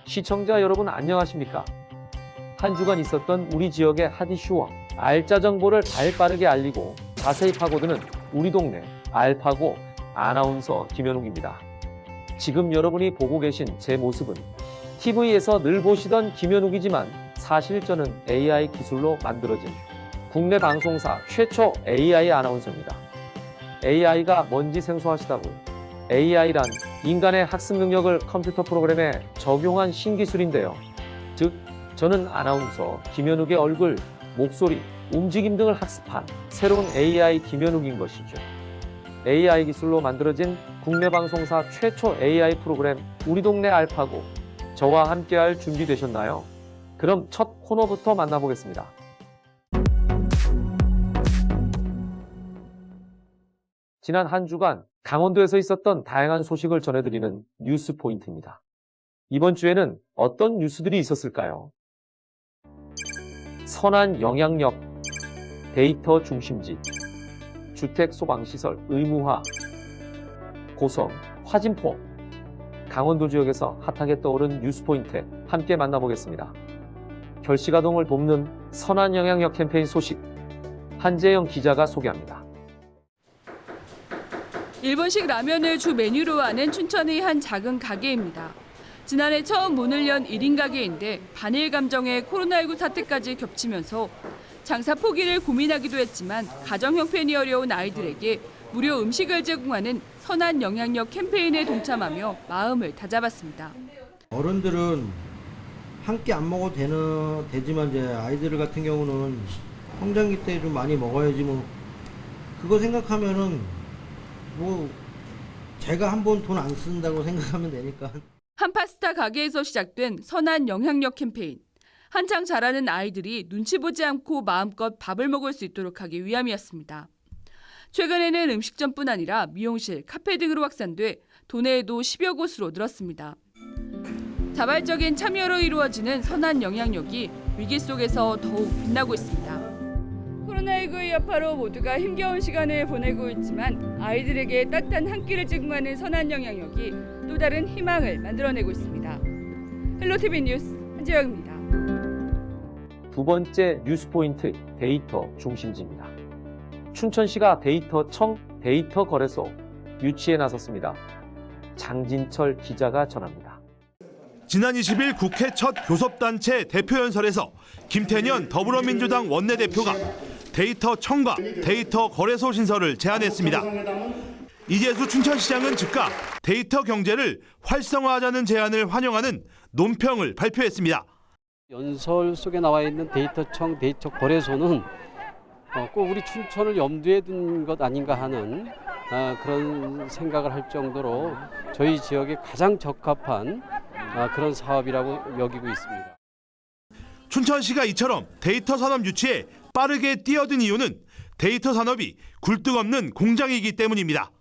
시청자 여러분 안녕하십니까? 한 주간 있었던 우리 지역의 핫 이슈와 알짜 정보를 발빠르게 알리고 자세히 파고드는 우리 동네 알파고 아나운서 김현욱입니다. 지금 여러분이 보고 계신 제 모습은 TV에서 늘 보시던 김현욱이지만 사실 저는 AI 기술로 만들어진 국내 방송사 최초 AI 아나운서입니다. AI가 뭔지 생소하시다고요? AI란 인간의 학습 능력을 컴퓨터 프로그램에 적용한 신기술인데요. 즉, 저는 아나운서 김현욱의 얼굴, 목소리, 움직임 등을 학습한 새로운 AI 김현욱인 것이죠. AI 기술로 만들어진 국내 방송사 최초 AI 프로그램 우리 동네 알파고, 저와 함께할 준비 되셨나요? 그럼 첫 코너부터 만나보겠습니다. 지난 한 주간 강원도에서 있었던 다양한 소식을 전해드리는 뉴스 포인트입니다. 이번 주에는 어떤 뉴스들이 있었을까요? 선한 영향력, 데이터 중심지, 주택 소방시설 의무화, 고성, 화진포, 강원도 지역에서 핫하게 떠오른 뉴스 포인트 함께 만나보겠습니다. 결식아동을 돕는 선한 영향력 캠페인 소식, 한재영 기자가 소개합니다. 일본식 라면을 주 메뉴로 하는 춘천의 한 작은 가게입니다. 지난해 처음 문을 연 1인 가게인데 반일 감정에 코로나19 사태까지 겹치면서 장사 포기를 고민하기도 했지만 가정 형편이 어려운 아이들에게 무료 음식을 제공하는 선한 영향력 캠페인에 동참하며 마음을 다잡았습니다. 어른들은 한 끼 안 먹어도 되지만 이제 아이들 같은 경우는 성장기 때 좀 많이 먹어야지 뭐 그거 생각하면은 뭐 제가 한 번 돈 안 쓴다고 생각하면 되니까. 한 파스타 가게에서 시작된 선한 영향력 캠페인. 한창 자라는 아이들이 눈치 보지 않고 마음껏 밥을 먹을 수 있도록 하기 위함이었습니다. 최근에는 음식점뿐 아니라 미용실, 카페 등으로 확산돼 도내에도 10여 곳으로 늘었습니다. 자발적인 참여로 이루어지는 선한 영향력이 위기 속에서 더욱 빛나고 있습니다. 코로나19의 여파로 모두가 힘겨운 시간을 보내고 있지만 아이들에게 따뜻한 한 끼를 제공하는 선한 영향력이 또 다른 희망을 만들어내고 있습니다. 헬로티비 뉴스 한재영입니다. 두 번째 뉴스 포인트, 데이터 중심지입니다. 춘천시가 데이터청 데이터거래소 유치에 나섰습니다. 장진철 기자가 전합니다. 지난 20일 국회 첫 교섭단체 대표연설에서 김태년 더불어민주당 원내대표가 데이터청과 데이터거래소 신설을 제안했습니다. 이재수 춘천시장은 즉각 데이터 경제를 활성화하자는 제안을 환영하는 논평을 발표했습니다. 연설 속에 나와 있는 데이터청, 데이터거래소는 꼭 우리 춘천을 염두에 둔 것 아닌가 하는 그런 생각을 할 정도로 저희 지역에 가장 적합한 그런 사업이라고 여기고 있습니다. 춘천시가 이처럼 데이터 산업 유치에 빠르게 뛰어든 이유는 데이터 산업이 굴뚝없는 공장이기 때문입니다.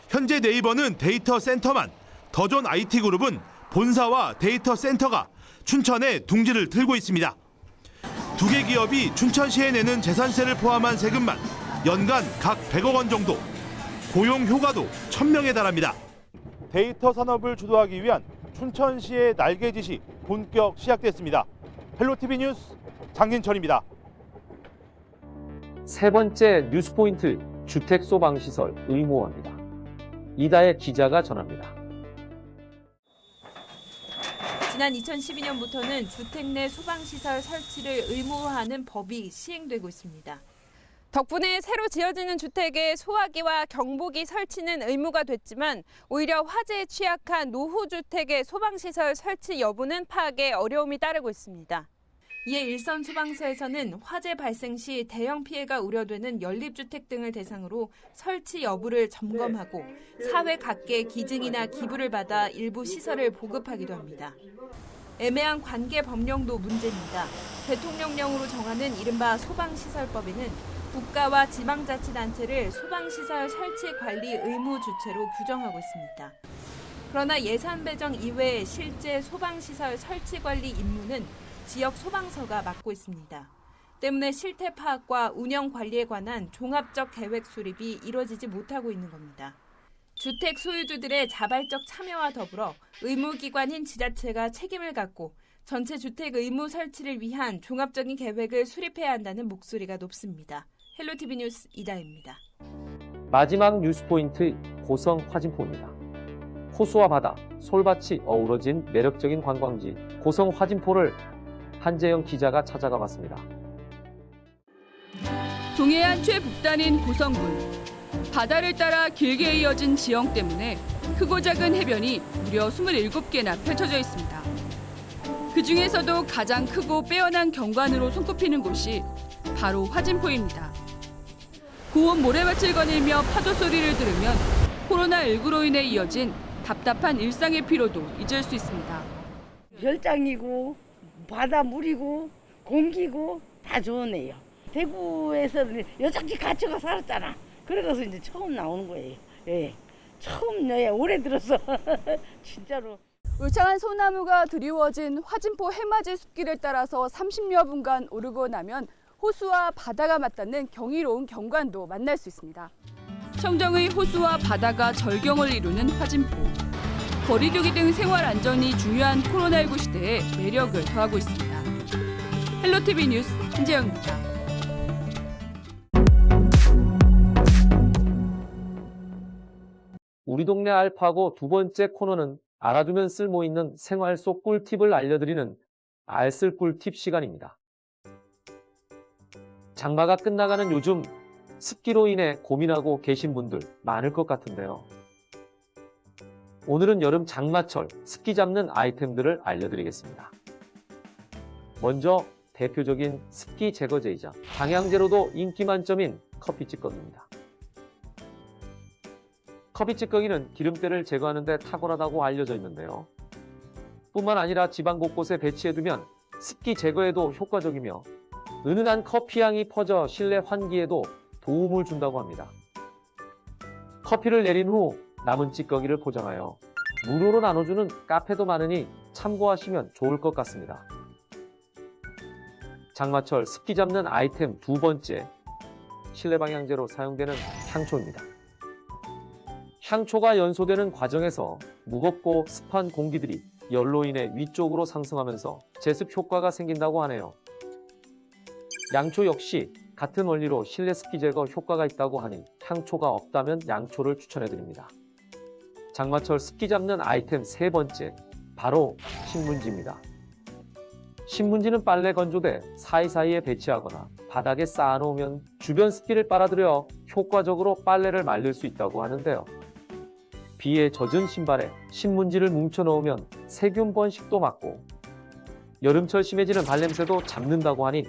현재 네이버는 데이터 센터만, 더존 IT그룹은 본사와 데이터 센터가 춘천에 둥지를 들고 있습니다. 두 개 기업이 춘천시에 내는 재산세를 포함한 세금만 연간 각 100억 원 정도, 고용 효과도 1000명에 달합니다. 데이터 산업을 주도하기 위한 춘천시의 날개짓이 본격 시작됐습니다. 헬로티비 뉴스 장진철입니다. 세 번째 뉴스 포인트, 주택 소방시설 의무화입니다. 이다혜 기자가 전합니다. 지난 2012년부터는 주택 내 소방시설 설치를 의무화하는 법이 시행되고 있습니다. 덕분에 새로 지어지는 주택에 소화기와 경보기 설치는 의무가 됐지만 오히려 화재에 취약한 노후주택의 소방시설 설치 여부는 파악에 어려움이 따르고 있습니다. 이에 일선 소방서에서는 화재 발생 시 대형 피해가 우려되는 연립주택 등을 대상으로 설치 여부를 점검하고 사회 각계 기증이나 기부를 받아 일부 시설을 보급하기도 합니다. 애매한 관계 법령도 문제입니다. 대통령령으로 정하는 이른바 소방시설법에는 국가와 지방자치단체를 소방시설 설치 관리 의무 주체로 규정하고 있습니다. 그러나 예산 배정 이외에 실제 소방시설 설치 관리 임무는 지역 소방서가 맡고 있습니다. 때문에 실태 파악과 운영 관리에 관한 종합적 계획 수립이 이뤄지지 못하고 있는 겁니다. 주택 소유주들의 자발적 참여와 더불어 의무기관인 지자체가 책임을 갖고 전체 주택 의무 설치를 위한 종합적인 계획을 수립해야 한다는 목소리가 높습니다. 헬로티비 뉴스 이다혜입니다. 마지막 뉴스 포인트 고성 화진포입니다. 호수와 바다, 솔밭이 어우러진 매력적인 관광지 고성 화진포를 한재영 기자가 찾아가 봤습니다. 동해안 최북단인 고성군. 바다를 따라 길게 이어진 지형 때문에 크고 작은 해변이 무려 27개나 펼쳐져 있습니다. 그 중에서도 가장 크고 빼어난 경관으로 손꼽히는 곳이 바로 화진포입니다. 고온 모래밭을 거닐며 파도 소리를 들으면 코로나19로 인해 이어진 답답한 일상의 피로도 잊을 수 있습니다. 별장이고 바닷물이고 공기고 다 좋으네요. 대구에서 여적지 갇혀가 살았잖아. 그래서 이제 처음 나오는 거예요. 예. 처음 올해 들어서 진짜로. 울창한 소나무가 드리워진 화진포 해맞이 숲길을 따라서 30여 분간 오르고 나면 호수와 바다가 맞닿는 경이로운 경관도 만날 수 있습니다. 청정의 호수와 바다가 절경을 이루는 화진포. 거리두기 등 생활 안전이 중요한 코로나19 시대에 매력을 더하고 있습니다. 헬로티비 뉴스 한재영입니다. 우리 동네 알파고 두 번째 코너는 알아두면 쓸모 있는 생활 속 꿀팁을 알려드리는 알쓸 꿀팁 시간입니다. 장마가 끝나가는 요즘 습기로 인해 고민하고 계신 분들 많을 것 같은데요. 오늘은 여름 장마철 습기 잡는 아이템들을 알려드리겠습니다. 먼저 대표적인 습기 제거제이자 방향제로도 인기 만점인 커피 찌꺼기입니다. 커피 찌꺼기는 기름때를 제거하는 데 탁월하다고 알려져 있는데요. 뿐만 아니라 집안 곳곳에 배치해두면 습기 제거에도 효과적이며 은은한 커피 향이 퍼져 실내 환기에도 도움을 준다고 합니다. 커피를 내린 후 남은 찌꺼기를 포장하여 무료로 나눠주는 카페도 많으니 참고하시면 좋을 것 같습니다. 장마철 습기 잡는 아이템 두 번째, 실내 방향제로 사용되는 향초입니다. 향초가 연소되는 과정에서 무겁고 습한 공기들이 열로 인해 위쪽으로 상승하면서 제습 효과가 생긴다고 하네요. 양초 역시 같은 원리로 실내 습기 제거 효과가 있다고 하니 향초가 없다면 양초를 추천해드립니다. 장마철 습기 잡는 아이템 세 번째, 바로 신문지입니다. 신문지는 빨래 건조대 사이사이에 배치하거나 바닥에 쌓아놓으면 주변 습기를 빨아들여 효과적으로 빨래를 말릴 수 있다고 하는데요. 비에 젖은 신발에 신문지를 뭉쳐놓으면 세균 번식도 막고 여름철 심해지는 발냄새도 잡는다고 하니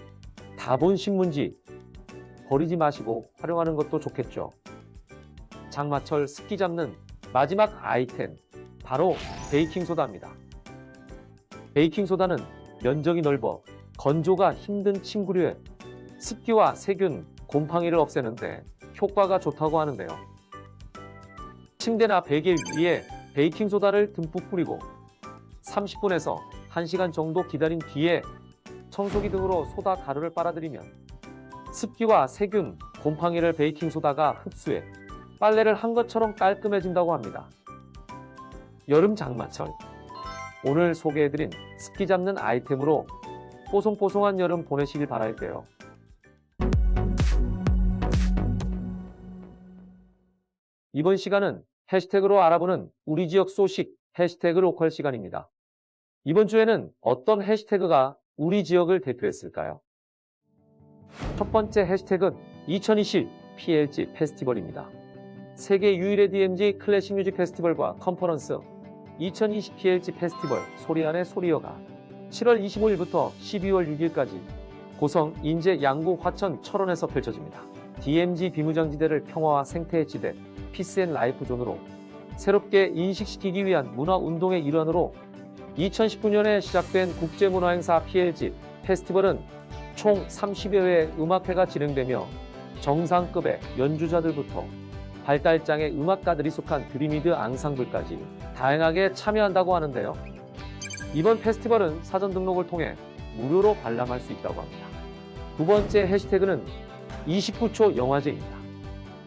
다 본 신문지 버리지 마시고 활용하는 것도 좋겠죠. 장마철 습기 잡는 마지막 아이템, 바로 베이킹소다입니다. 베이킹소다는 면적이 넓어 건조가 힘든 침구류에 습기와 세균, 곰팡이를 없애는데 효과가 좋다고 하는데요. 침대나 베개 위에 베이킹소다를 듬뿍 뿌리고 30분에서 1시간 정도 기다린 뒤에 청소기 등으로 소다 가루를 빨아들이면 습기와 세균, 곰팡이를 베이킹소다가 흡수해 빨래를 한 것처럼 깔끔해진다고 합니다. 여름 장마철, 오늘 소개해드린 습기 잡는 아이템으로 뽀송뽀송한 여름 보내시길 바랄게요. 이번 시간은 해시태그로 알아보는 우리 지역 소식 해시태그 로컬 시간입니다. 이번 주에는 어떤 해시태그가 우리 지역을 대표했을까요? 첫 번째 해시태그는 2020 PLG 페스티벌입니다. 세계 유일의 DMZ 클래식 뮤직 페스티벌과 컨퍼런스 2020 PLG 페스티벌 소리안의 소리여가 7월 25일부터 12월 6일까지 고성, 인제, 양구, 화천, 철원에서 펼쳐집니다. DMZ 비무장지대를 평화와 생태의 지대, 피스앤라이프 존으로 새롭게 인식시키기 위한 문화운동의 일환으로 2019년에 시작된 국제문화행사 PLG 페스티벌은 총 30여 회의 음악회가 진행되며 정상급의 연주자들부터 발달장애 음악가들이 속한 드림이드 앙상블까지 다양하게 참여한다고 하는데요. 이번 페스티벌은 사전 등록을 통해 무료로 관람할 수 있다고 합니다. 두 번째 해시태그는 29초 영화제입니다.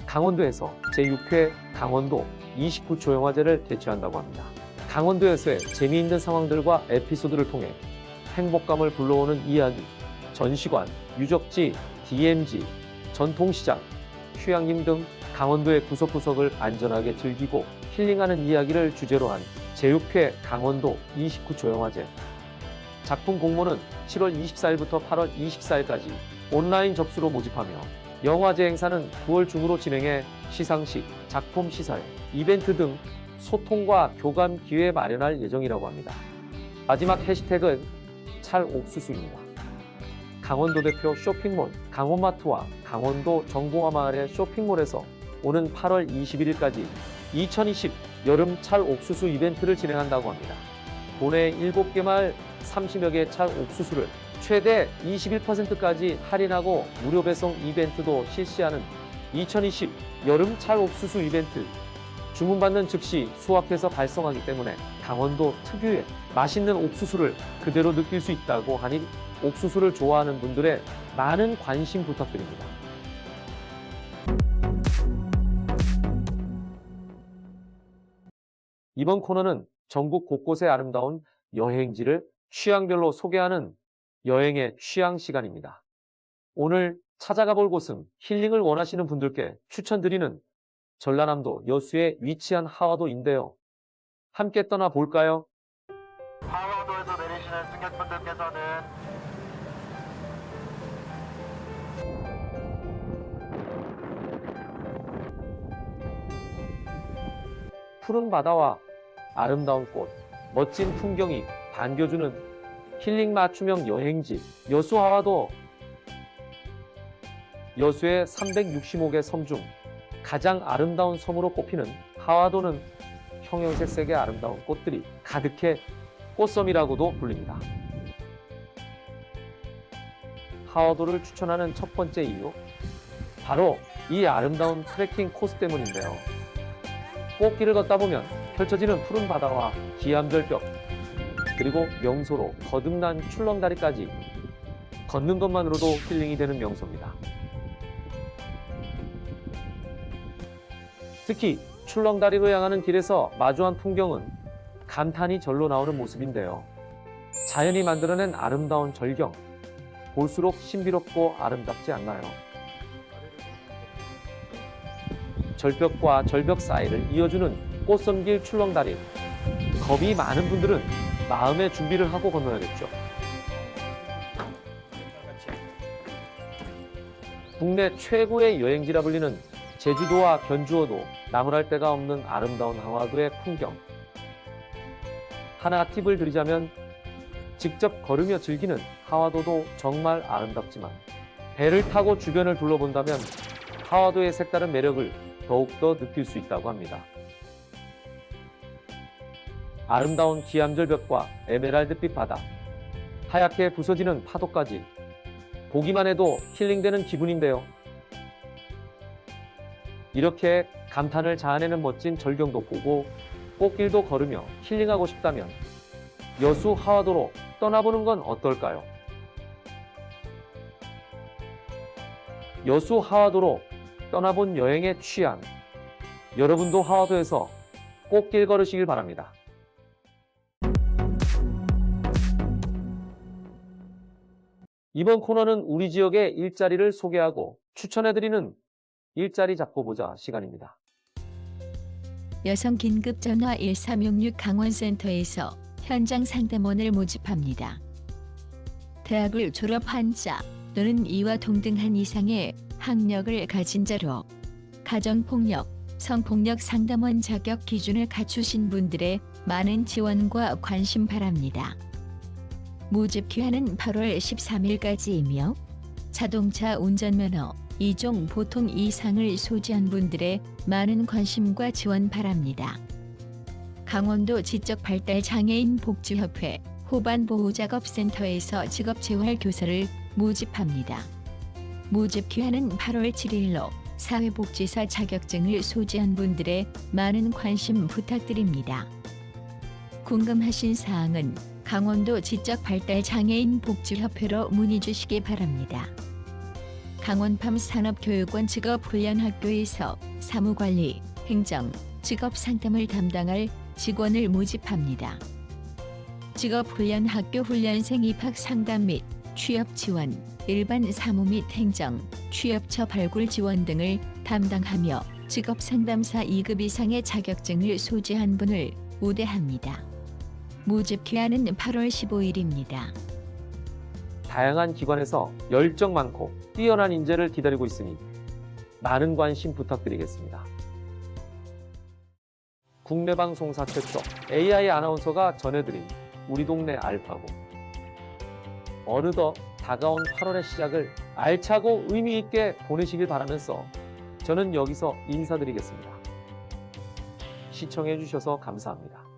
강원도에서 제6회 강원도 29초 영화제를 개최한다고 합니다. 강원도에서의 재미있는 상황들과 에피소드를 통해 행복감을 불러오는 이야기, 전시관, 유적지, DMZ, 전통시장, 휴양림 등 강원도의 구석구석을 안전하게 즐기고 힐링하는 이야기를 주제로 한 제6회 강원도 29초 영화제. 작품 공모는 7월 24일부터 8월 24일까지 온라인 접수로 모집하며 영화제 행사는 9월 중으로 진행해 시상식, 작품 시사회, 이벤트 등 소통과 교감 기회 마련할 예정이라고 합니다. 마지막 해시태그는 찰옥수수입니다. 강원도 대표 쇼핑몰 강원마트와 강원도 정보화마을의 쇼핑몰에서 오는 8월 21일까지 2020 여름 찰옥수수 이벤트를 진행한다고 합니다. 도내 7개 마을 30여 개 찰옥수수를 최대 21%까지 할인하고 무료 배송 이벤트도 실시하는 2020 여름 찰옥수수 이벤트. 주문받는 즉시 수확해서 발송하기 때문에 강원도 특유의 맛있는 옥수수를 그대로 느낄 수 있다고 하니 옥수수를 좋아하는 분들의 많은 관심 부탁드립니다. 이번 코너는 전국 곳곳의 아름다운 여행지를 취향별로 소개하는 여행의 취향 시간입니다. 오늘 찾아가 볼 곳은 힐링을 원하시는 분들께 추천드리는 전라남도 여수에 위치한 하와도인데요. 함께 떠나볼까요? 하와도에서 내리시는 승객분들께서는 푸른 바다와 아름다운 꽃, 멋진 풍경이 반겨주는 힐링 맞춤형 여행지 여수 하와도. 여수의 365개 섬 중 가장 아름다운 섬으로 꼽히는 하와도는 형형색색의 아름다운 꽃들이 가득해 꽃섬이라고도 불립니다. 하와도를 추천하는 첫 번째 이유, 바로 이 아름다운 트레킹 코스 때문인데요. 꽃길을 걷다 보면 펼쳐지는 푸른 바다와 기암절벽, 그리고 명소로 거듭난 출렁다리까지 걷는 것만으로도 힐링이 되는 명소입니다. 특히 출렁다리로 향하는 길에서 마주한 풍경은 감탄이 절로 나오는 모습인데요. 자연이 만들어낸 아름다운 절경, 볼수록 신비롭고 아름답지 않나요? 절벽과 절벽 사이를 이어주는 꽃섬길 출렁다리. 겁이 많은 분들은 마음의 준비를 하고 건너야겠죠. 국내 최고의 여행지라 불리는 제주도와 견주어도 나무랄 데가 없는 아름다운 하와도의 풍경. 하나 팁을 드리자면 직접 걸으며 즐기는 하와도도 정말 아름답지만 배를 타고 주변을 둘러본다면 하와도의 색다른 매력을 더욱더 느낄 수 있다고 합니다. 아름다운 기암절벽과 에메랄드빛 바다, 하얗게 부서지는 파도까지 보기만 해도 힐링되는 기분인데요. 이렇게 감탄을 자아내는 멋진 절경도 보고 꽃길도 걸으며 힐링하고 싶다면 여수 하와도로 떠나보는 건 어떨까요? 여수 하와도로 떠나본 여행의 취향, 여러분도 하와도에서 꽃길 걸으시길 바랍니다. 이번 코너는 우리 지역의 일자리를 소개하고 추천해드리는 일자리 잡고 보자 시간입니다. 여성 긴급 전화 1366 강원센터에서 현장 상담원을 모집합니다. 대학을 졸업한 자 또는 이와 동등한 이상의 학력을 가진 자로 가정폭력, 성폭력 상담원 자격 기준을 갖추신 분들의 많은 지원과 관심 바랍니다. 모집 기한은 8월 13일까지이며 자동차 운전면허 2종 보통 이상을 소지한 분들의 많은 관심과 지원 바랍니다. 강원도 지적발달장애인 복지협회 호반보호작업센터에서 직업재활교사를 모집합니다. 모집 기한은 8월 7일로 사회복지사 자격증을 소지한 분들의 많은 관심 부탁드립니다. 궁금하신 사항은 강원도 지적발달장애인 복지협회로 문의 주시기 바랍니다. 강원팜 산업교육원 직업훈련학교에서 사무관리, 행정, 직업상담을 담당할 직원을 모집합니다. 직업훈련학교 훈련생 입학 상담 및 취업 지원, 일반 사무 및 행정, 취업처 발굴 지원 등을 담당하며 직업상담사 2급 이상의 자격증을 소지한 분을 우대합니다. 모집 기한은 8월 15일입니다. 다양한 기관에서 열정 많고 뛰어난 인재를 기다리고 있으니 많은 관심 부탁드리겠습니다. 국내 방송사 최초 AI 아나운서가 전해드린 우리 동네 알파고. 어느덧 다가온 8월의 시작을 알차고 의미 있게 보내시길 바라면서 저는 여기서 인사드리겠습니다. 시청해 주셔서 감사합니다.